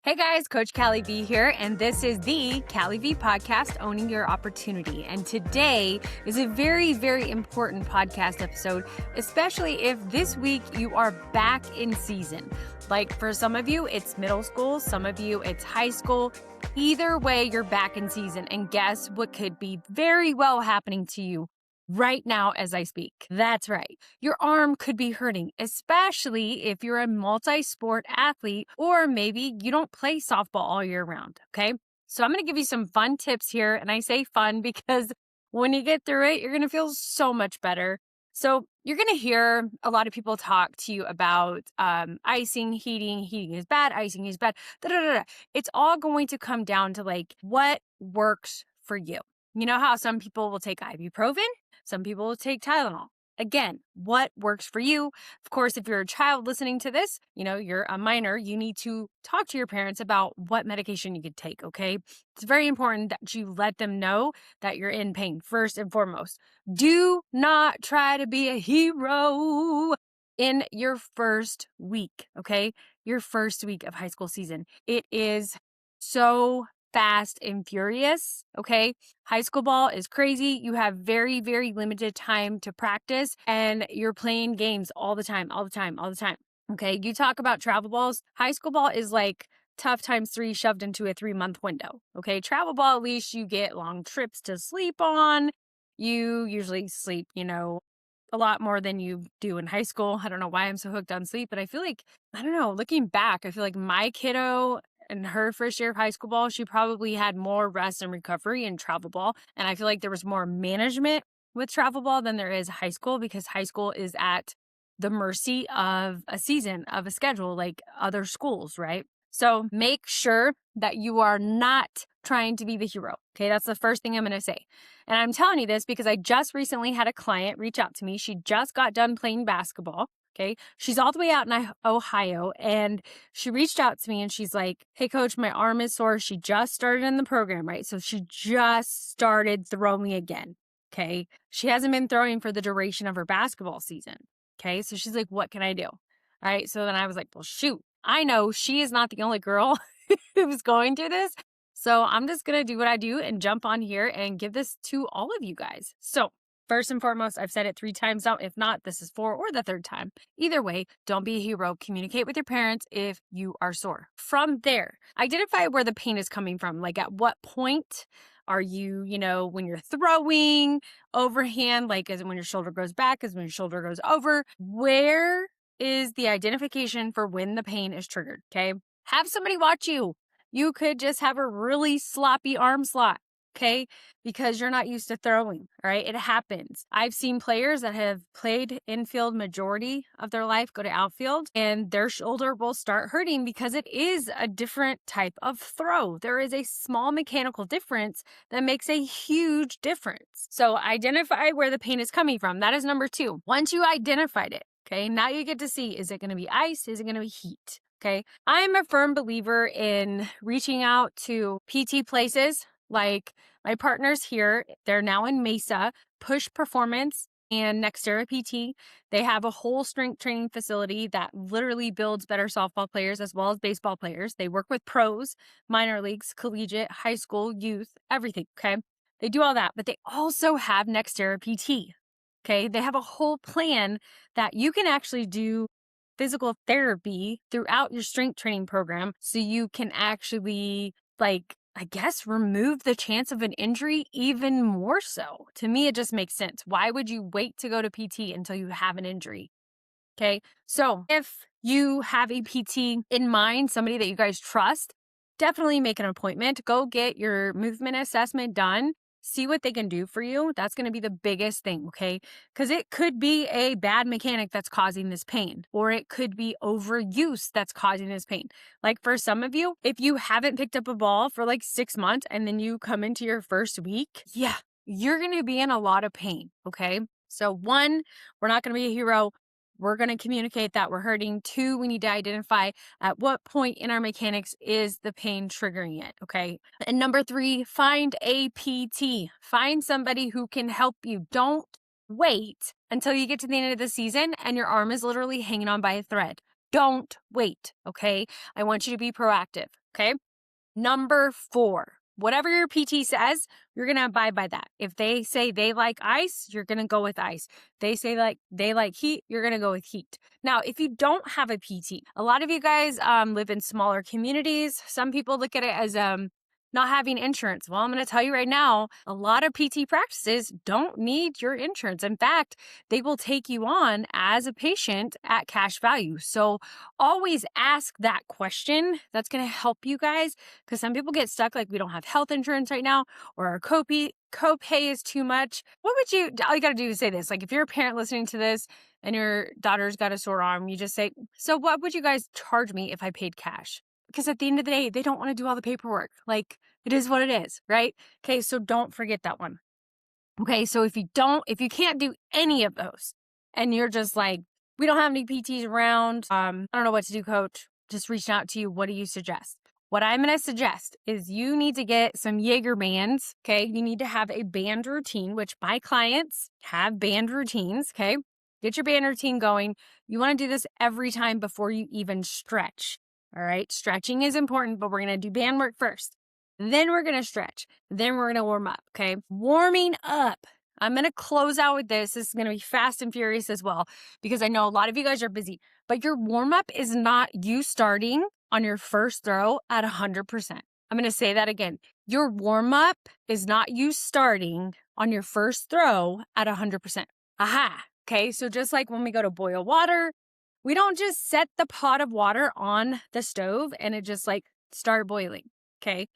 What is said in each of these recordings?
Hey guys, Coach Kally V here, and this is the Kally V podcast, Owning Your Opportunity. And today is a very, very important podcast episode, especially if this week you are back in season. Like for some of you, it's middle school, some of you, it's high school. Either way, you're back in season. And guess what could be very well happening to you right now as I speak? That's right. Your arm could be hurting, especially if you're a multi-sport athlete or maybe you don't play softball all year round, okay? So I'm going to give you some fun tips here, and I say fun because when you get through it, you're going to feel so much better. So you're going to hear a lot of people talk to you about icing, heating. Heating is bad, icing is bad. Da, da, da, da. It's all going to come down to like what works for you. You know how some people will take ibuprofen? Some people will take Tylenol. Again, what works for you? Of course, if you're a child listening to this, you're a minor, you need to talk to your parents about what medication you could take, okay? It's very important that you let them know that you're in pain, first and foremost. Do not try to be a hero in your first week, okay? Your first week of high school season. It is so fast and furious, okay? High school ball is crazy. You have very, very limited time to practice and you're playing games all the time. Okay, you talk about travel balls. High school ball is like tough times 3 shoved into a 3-month window, okay? Travel ball, at least you get long trips to sleep on. You usually sleep, a lot more than you do in high school. I don't know why I'm so hooked on sleep, but I feel like, looking back, I feel like my kiddo in her first year of high school ball, she probably had more rest and recovery in travel ball. And I feel like there was more management with travel ball than there is high school, because high school is at the mercy of a season, of a schedule, like other schools, right? So make sure that you are not trying to be the hero. Okay, that's the first thing I'm going to say. And I'm telling you this because I just recently had a client reach out to me. She just got done playing basketball. Okay, she's all the way out in Ohio, and she reached out to me and she's like, hey coach, my arm is sore. She just started in the program, right? So she just started throwing again. Okay, she hasn't been throwing for the duration of her basketball season. Okay, so she's like, what can I do? All right, so then I was like, well, shoot, I know she is not the only girl who's going through this. So I'm just going to do what I do and jump on here and give this to all of you guys. So first and foremost, I've said it 3 times now. If not, this is 4 or the 3rd time. Either way, don't be a hero. Communicate with your parents if you are sore. From there, identify where the pain is coming from. Like at what point are you, when you're throwing overhand, like as when your shoulder goes back, as when your shoulder goes over, where is the identification for when the pain is triggered, okay? Have somebody watch you. You could just have a really sloppy arm slot, okay? Because you're not used to throwing, all right? It happens. I've seen players that have played infield majority of their life go to outfield and their shoulder will start hurting because it is a different type of throw. There is a small mechanical difference that makes a huge difference. So identify where the pain is coming from. That is number 2. Once you identified it, okay, now you get to see, is it going to be ice? Is it going to be heat? Okay, I'm a firm believer in reaching out to PT places like my partners here. They're now in Mesa, Push Performance and Nextera PT. They have a whole strength training facility that literally builds better softball players as well as baseball players. They work with pros, minor leagues, collegiate, high school, youth, everything, okay? They do all that, but they also have Nextera PT. Okay, they have a whole plan that you can actually do physical therapy throughout your strength training program so you can actually, remove the chance of an injury even more so. To me, it just makes sense. Why would you wait to go to PT until you have an injury? Okay, so if you have a PT in mind, somebody that you guys trust, definitely make an appointment. Go get your movement assessment done. See what they can do for you. That's going to be the biggest thing, okay? Because it could be a bad mechanic that's causing this pain, or it could be overuse that's causing this pain. Like for some of you, if you haven't picked up a ball for like 6 months and then you come into your first week, you're going to be in a lot of pain, okay? So 1, we're not going to be a hero. We're going to communicate that we're hurting. 2, we need to identify at what point in our mechanics is the pain triggering it, okay? And number 3, find a PT. Find somebody who can help you. Don't wait until you get to the end of the season and your arm is literally hanging on by a thread. Don't wait, okay? I want you to be proactive. Okay. Number 4, whatever your PT says, you're going to abide by that. If they say they like ice, you're going to go with ice. They say they like heat, you're going to go with heat. Now, if you don't have a PT, a lot of you guys live in smaller communities. Some people look at it as not having insurance. Well, I'm going to tell you right now, a lot of PT practices don't need your insurance. In fact, they will take you on as a patient at cash value. So always ask that question. That's going to help you guys, because some people get stuck like we don't have health insurance right now, or our copay is too much. All you got to do is say this. Like, if you're a parent listening to this and your daughter's got a sore arm, you just say, so what would you guys charge me if I paid cash? Because at the end of the day, they don't want to do all the paperwork. Like, it is what it is, right? Okay, so don't forget that one. Okay, so if you can't do any of those and you're just like, we don't have any PTs around, I don't know what to do, coach, just reaching out to you, what do you suggest? What I'm going to suggest is you need to get some Jaeger bands, okay? You need to have a band routine, which my clients have band routines, okay? Get your band routine going. You want to do this every time before you even stretch, all right? Stretching is important, but we're going to do band work first. Then we're going to stretch. Then we're going to warm up, okay? Warming up. I'm going to close out with this. This is going to be fast and furious as well, because I know a lot of you guys are busy, but your warm up is not you starting on your first throw at 100%. I'm going to say that again. Your warm up is not you starting on your first throw at 100%. Aha. Okay. So just like when we go to boil water, we don't just set the pot of water on the stove and it just like start boiling. Okay.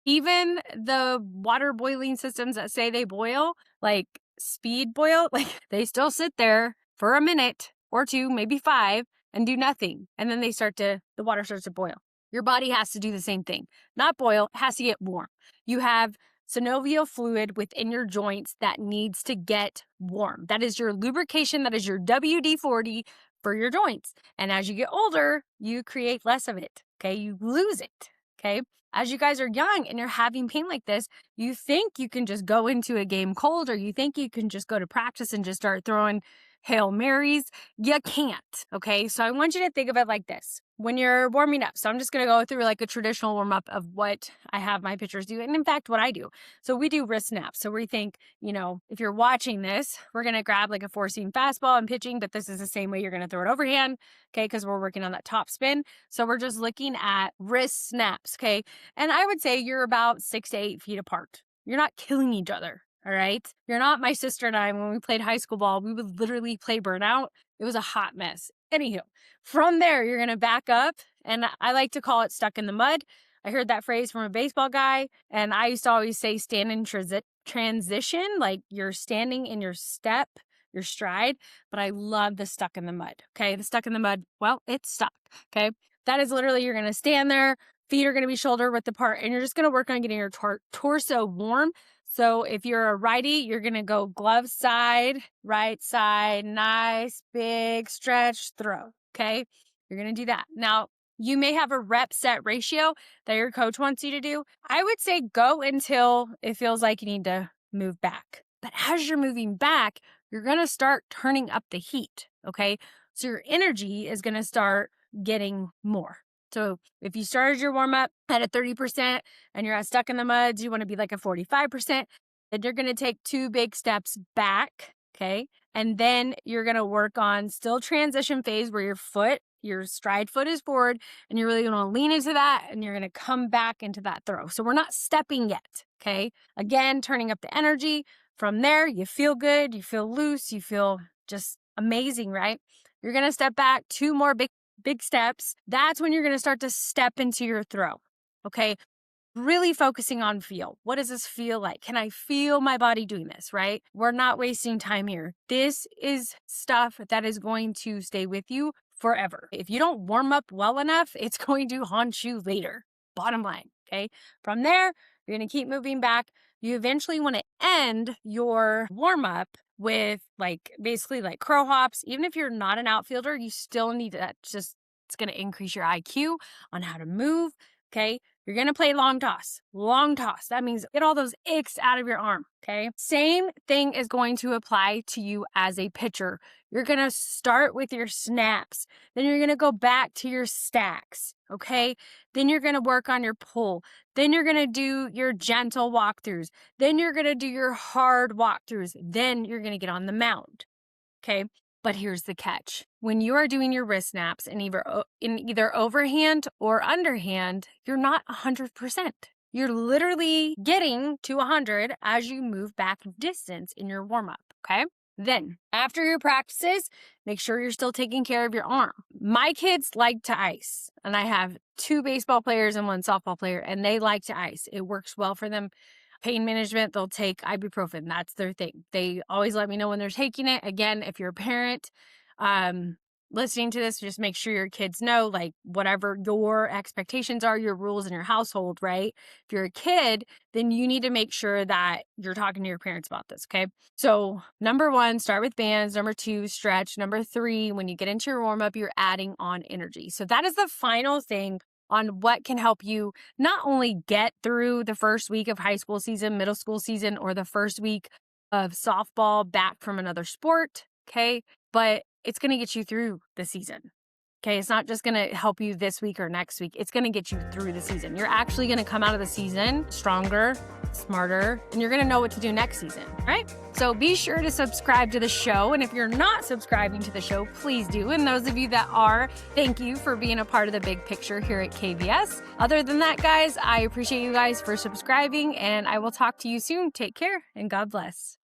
Even the water boiling systems that say they boil, like speed boil, like they still sit there for a minute or two, maybe 5, and do nothing. And then the water starts to boil. Your body has to do the same thing. Not boil, it has to get warm. You have synovial fluid within your joints that needs to get warm. That is your lubrication. That is your WD-40 for your joints. And as you get older, you create less of it. Okay. You lose it. Okay. As you guys are young and you're having pain like this, you think you can just go into a game cold, or you think you can just go to practice and just start throwing Hail Marys. You can't, okay? So I want you to think of it like this. When you're warming up, so I'm just going to go through like a traditional warm up of what I have my pitchers do, and in fact, what I do. So we do wrist snaps. So we think, if you're watching this, we're going to grab like a 4-seam fastball and pitching, but this is the same way you're going to throw it overhand, okay? Because we're working on that top spin. So we're just looking at wrist snaps, okay? And I would say you're about 6 to 8 feet apart. You're not killing each other. All right. You're not my sister and I. When we played high school ball, we would literally play burnout. It was a hot mess. Anywho, from there, you're going to back up. And I like to call it stuck in the mud. I heard that phrase from a baseball guy. And I used to always say stand in transition, like you're standing in your step, your stride. But I love the stuck in the mud. Okay. The stuck in the mud. Well, it's stuck. Okay. That is literally, you're going to stand there. Feet are going to be shoulder width apart. And you're just going to work on getting your torso warm. So if you're a righty, you're going to go glove side, right side, nice, big stretch, throw. Okay. You're going to do that. Now, you may have a rep set ratio that your coach wants you to do. I would say go until it feels like you need to move back. But as you're moving back, you're going to start turning up the heat. Okay. So your energy is going to start getting more. So if you started your warm up at a 30% and you're at stuck in the muds, you want to be like a 45%, then you're going to take 2 big steps back. Okay. And then you're going to work on still transition phase where your stride foot is forward, and you're really going to lean into that and you're going to come back into that throw. So we're not stepping yet. Okay. Again, turning up the energy. From there, you feel good. You feel loose. You feel just amazing, right? You're going to step back 2 more big steps. That's when you're going to start to step into your throw. Okay. Really focusing on feel. What does this feel like? Can I feel my body doing this, right? We're not wasting time here. This is stuff that is going to stay with you forever. If you don't warm up well enough, it's going to haunt you later. Bottom line. Okay. From there, you're going to keep moving back. You eventually want to end your warm up with basically like crow hops. Even if you're not an outfielder, you still need that. It's going to increase your IQ on how to move. Okay. You're going to play long toss. Long toss. That means get all those aches out of your arm, okay? Same thing is going to apply to you as a pitcher. You're going to start with your snaps. Then you're going to go back to your stacks, okay? Then you're going to work on your pull. Then you're going to do your gentle walkthroughs. Then you're going to do your hard walkthroughs. Then you're going to get on the mound, okay? But here's the catch. When you are doing your wrist snaps in either overhand or underhand, you're not 100%. You're literally getting to 100 as you move back distance in your warm-up, okay? Then, after your practices, make sure you're still taking care of your arm. My kids like to ice, and I have 2 baseball players and 1 softball player, and they like to ice. It works well for them. Pain management, they'll take ibuprofen. That's their thing. They always let me know when they're taking it. Again, if you're a parent listening to this, just make sure your kids know, like, whatever your expectations are, your rules in your household, right? If you're a kid, then you need to make sure that you're talking to your parents about this, okay? So number 1, start with bands. Number 2, stretch. Number 3, when you get into your warm-up, you're adding on energy. So that is the final thing on what can help you not only get through the first week of high school season, middle school season, or the first week of softball back from another sport, okay? But it's going to get you through the season, okay? It's not just going to help you this week or next week. It's going to get you through the season. You're actually going to come out of the season stronger, smarter, and you're going to know what to do next season, right? So be sure to subscribe to the show. And if you're not subscribing to the show, please do. And those of you that are, thank you for being a part of the big picture here at KVS. Other than that, guys, I appreciate you guys for subscribing, and I will talk to you soon. Take care and God bless.